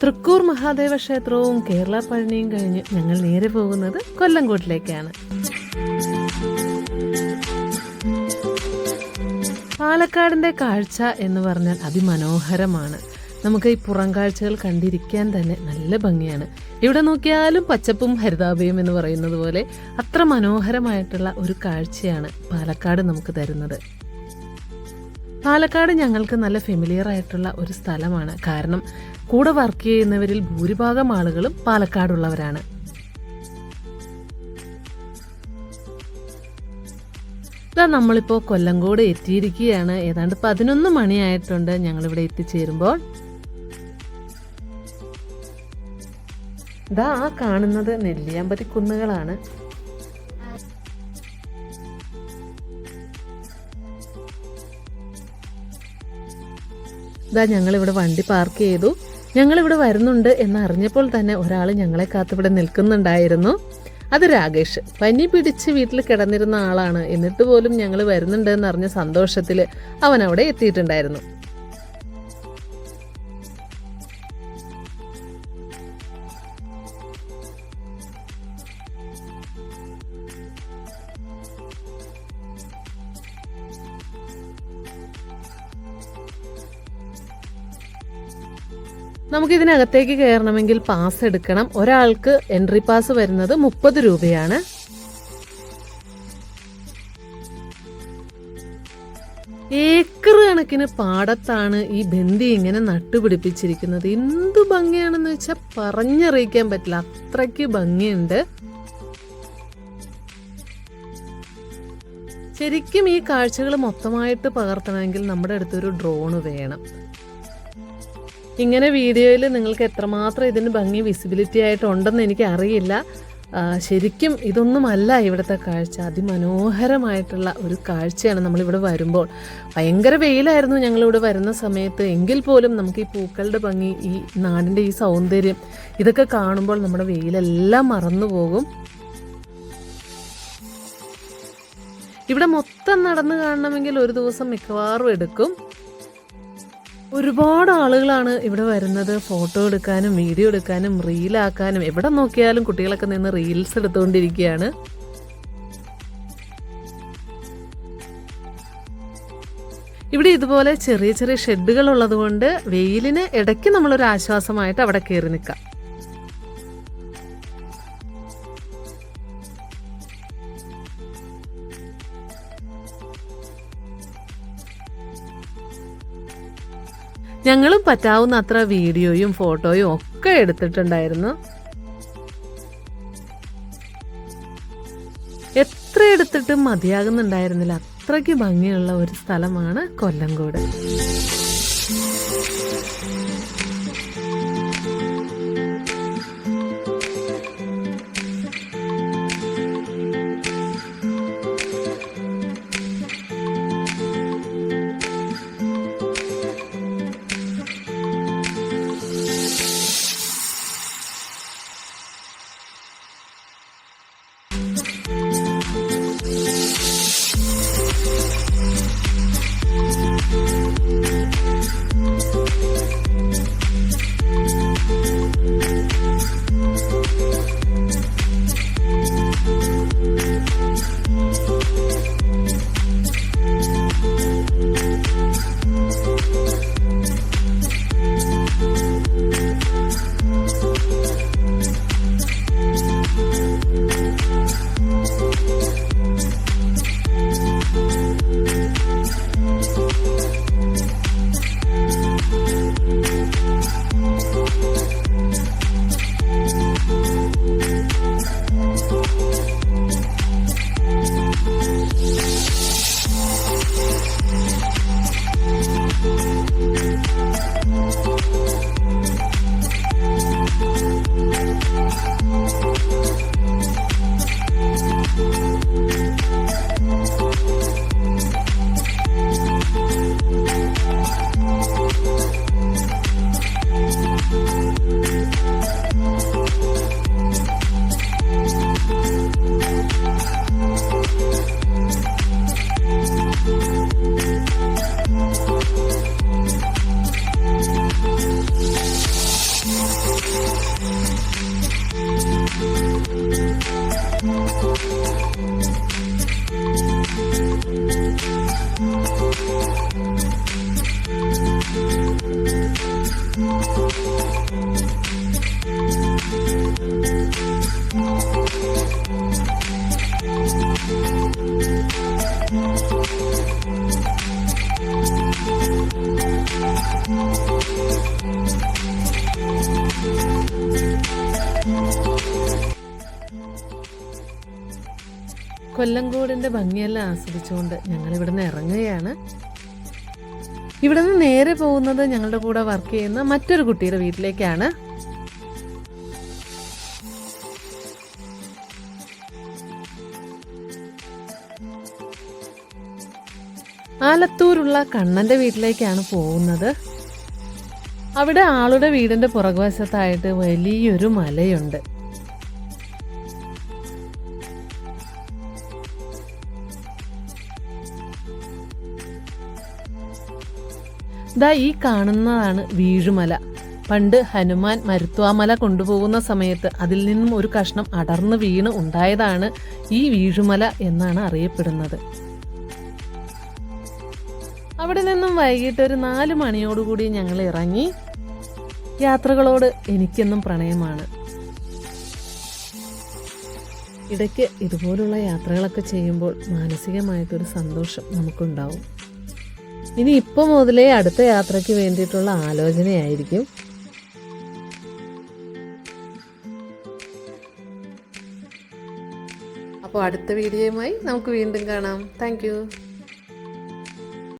തൃക്കൂർ മഹാദേവ ക്ഷേത്രവും കേരള പഴനിയും കഴിഞ്ഞ് ഞങ്ങൾ നേരെ പോകുന്നത് കൊല്ലങ്കോട്ടിലേക്കാണ്. പാലക്കാടിന്റെ കാഴ്ച എന്ന് പറഞ്ഞാൽ അതിമനോഹരമാണ്. നമുക്ക് ഈ പുറം കാഴ്ചകൾ കണ്ടിരിക്കാൻ തന്നെ നല്ല ഭംഗിയാണ്. ഇവിടെ നോക്കിയാലും പച്ചപ്പും ഹരിതാഭയും എന്ന് പറയുന്നത് പോലെ അത്ര മനോഹരമായിട്ടുള്ള ഒരു കാഴ്ചയാണ് പാലക്കാട് നമുക്ക് തരുന്നത്. പാലക്കാട് ഞങ്ങൾക്ക് നല്ല ഫെമിലിയർ ആയിട്ടുള്ള ഒരു സ്ഥലമാണ്. കാരണം കൂടെ വർക്ക് ചെയ്യുന്നവരിൽ ഭൂരിഭാഗം ആളുകളും പാലക്കാടുള്ളവരാണ്. നമ്മളിപ്പോൾ കൊല്ലങ്കോട് എത്തിയിരിക്കുകയാണ്. ഏതാണ്ട് 11 മണിയായിട്ടുണ്ട് ഞങ്ങളിവിടെ എത്തിച്ചേരുമ്പോൾ. ഇതാ ആ കാണുന്നത് നെല്ലിയാമ്പതി കുന്നുകളാണ്. ഇതാ ഞങ്ങളിവിടെ വണ്ടി പാർക്ക് ചെയ്തു. ഞങ്ങളിവിടെ വരുന്നുണ്ട് എന്നറിഞ്ഞപ്പോൾ തന്നെ ഒരാൾ ഞങ്ങളെ കാത്തിവിടെ നിൽക്കുന്നുണ്ടായിരുന്നു. അത് രാകേഷ്. പനി പിടിച്ച് വീട്ടിൽ കിടന്നിരുന്ന ആളാണ്. എന്നിട്ട് പോലും ഞങ്ങൾ വരുന്നുണ്ട് എന്നറിഞ്ഞ സന്തോഷത്തിൽ അവൻ അവിടെ എത്തിയിട്ടുണ്ടായിരുന്നു. നമുക്കിതിനകത്തേക്ക് കയറണമെങ്കിൽ പാസ് എടുക്കണം. ഒരാൾക്ക് എൻട്രി പാസ് വരുന്നത് 30 രൂപയാണ്. ഏക്കർ കണക്കിന് പാടത്താണ് ഈ ബന്ദി ഇങ്ങനെ നട്ടുപിടിപ്പിച്ചിരിക്കുന്നത്. എന്തു ഭംഗിയാണെന്ന് വെച്ചാൽ പറഞ്ഞറിയിക്കാൻ പറ്റില്ല, അത്രയ്ക്ക് ഭംഗിയുണ്ട്. ശരിക്കും ഈ കാഴ്ചകൾ മൊത്തമായിട്ട് പകർത്തണമെങ്കിൽ നമ്മുടെ അടുത്തൊരു ഡ്രോണ് വേണം. ഇങ്ങനെ വീഡിയോയിൽ നിങ്ങൾക്ക് എത്രമാത്രം ഇതിന് ഭംഗി വിസിബിലിറ്റി ആയിട്ടുണ്ടെന്ന് എനിക്ക് അറിയില്ല. ശരിക്കും ഇതൊന്നുമല്ല ഇവിടുത്തെ കാഴ്ച. അതിമനോഹരമായിട്ടുള്ള ഒരു കാഴ്ചയാണ് നമ്മളിവിടെ വരുമ്പോൾ. ഭയങ്കര വെയിലായിരുന്നു ഞങ്ങളിവിടെ വരുന്ന സമയത്ത്. എങ്കിൽ പോലും നമുക്ക് ഈ പൂക്കളുടെ ഭംഗി, ഈ നാടിൻ്റെ ഈ സൗന്ദര്യം, ഇതൊക്കെ കാണുമ്പോൾ നമ്മുടെ വെയിലെല്ലാം മറന്നു പോകും. ഇവിടെ മൊത്തം നടന്നു കാണണമെങ്കിൽ ഒരു ദിവസം മിക്കവാറും എടുക്കും. ഒരുപാട് ആളുകളാണ് ഇവിടെ വരുന്നത്. ഫോട്ടോ എടുക്കാനും വീഡിയോ എടുക്കാനും റീലാക്കാനും. എവിടെ നോക്കിയാലും കുട്ടികളൊക്കെ നിന്ന് റീൽസ് എടുത്തുകൊണ്ടിരിക്കുകയാണ്. ഇവിടെ ഇതുപോലെ ചെറിയ ചെറിയ ഷെഡുകൾ ഉള്ളത് കൊണ്ട് വെയിലിന് ഇടയ്ക്ക് നമ്മളൊരു ആശ്വാസമായിട്ട് അവിടെ കയറി നിൽക്കാം. ഞങ്ങളും പറ്റാവുന്ന അത്ര വീഡിയോയും ഫോട്ടോയും ഒക്കെ എടുത്തിട്ടുണ്ടായിരുന്നു. എത്ര എടുത്തിട്ടും മതിയാകുന്നുണ്ടായിരുന്നില്ല. അത്രയ്ക്ക് ഭംഗിയുള്ള ഒരു സ്ഥലമാണ് കൊല്ലങ്കോട്. കൊല്ലങ്കോടിൻ്റെ ഭംഗിയെല്ലാം ആസ്വദിച്ചുകൊണ്ട് ഞങ്ങൾ ഇവിടുന്ന് ഇറങ്ങുകയാണ്. ഇവിടെ നിന്ന് നേരെ പോകുന്നത് ഞങ്ങളുടെ കൂടെ വർക്ക് ചെയ്യുന്ന മറ്റൊരു കുട്ടിയുടെ വീട്ടിലേക്കാണ്. ആലത്തൂരുള്ള കണ്ണൻ്റെ വീട്ടിലേക്കാണ് പോകുന്നത്. അവിടെ ആളുടെ വീടിൻ്റെ പുറകുവശത്തായിട്ട് വലിയൊരു മലയുണ്ട്. ദാ ഈ കാണുന്നതാണ് വീഴുമല. പണ്ട് ഹനുമാൻ മരുത്വാമല കൊണ്ടുപോകുന്ന സമയത്ത് അതിൽ നിന്നും ഒരു കഷ്ണം അടർന്നു വീണ് ഉണ്ടായതാണ് ഈ വീഴുമല എന്നാണ് അറിയപ്പെടുന്നത്. അവിടെ നിന്നും വൈകിട്ട് ഒരു 4 മണിയോടുകൂടി ഞങ്ങൾ ഇറങ്ങി. യാത്രകളോട് എനിക്കെന്നും പ്രണയമാണ്. ഇടയ്ക്ക് ഇതുപോലുള്ള യാത്രകളൊക്കെ ചെയ്യുമ്പോൾ മാനസികമായിട്ടൊരു സന്തോഷം നമുക്കുണ്ടാവും. ഇനി ഇപ്പോൾ മുതലേ അടുത്ത യാത്രയ്ക്ക് വേണ്ടിയിട്ടുള്ള ആലോചനയായിരിക്കും. അപ്പോൾ അടുത്ത വീഡിയോയുമായി നമുക്ക് വീണ്ടും കാണാം. താങ്ക്